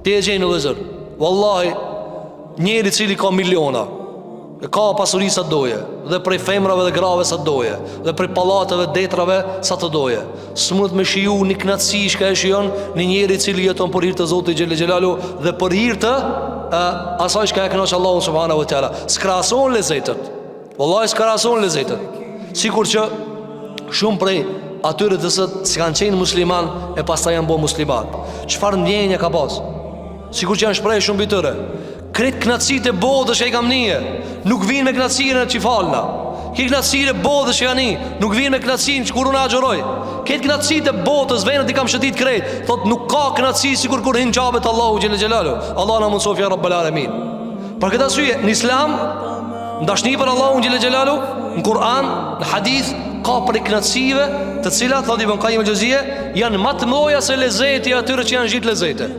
Ti e gjenë vëzër, wallahi, njeri cili ka miliona, ka pasuri sa doje, dhe prej femrave dhe grave sa doje, dhe prej pallateve, detrave sa të doje, s'mund me shiju një knatësi shka e shijon një njeri cili jeton për hir të Zotit Gjelle Gjelalu dhe për hir të asaj shka e kënaq Allahu subhanahu wa taala. S'krahason lezetet. Wallahi s'krahason lezetet. Sikur që shumë prej atyre të s'kan qenë musliman e pastaj janë bo musliman. Çfarë ndjenje ka pas? Sikur që janë shpreh shumë bitëre. Kretë knatësit e bodhës që i kam nije, nuk vinë me knatësirën e që falna. Këtë knatësirë e bodhës që janë një, nuk vinë me knatësirën që kur unë agjeroj. Këtë knatësit e bodhës venët i kam shëtit krejt. Thot nuk ka knatësi si kur hinë qabet Allahu Gjelle Gjelalu. Allah na mundsof ja Rabbel Alamin. Për këtë arsye, në Islam, ndashni për Allahu Gjelle Gjelalu, në Kur'an, në hadith, ka për knatësive të cilat, thot Ibn Qayyim el-Jauziye, janë më të mëdha se lezeti atyre që janë gjithë lezete.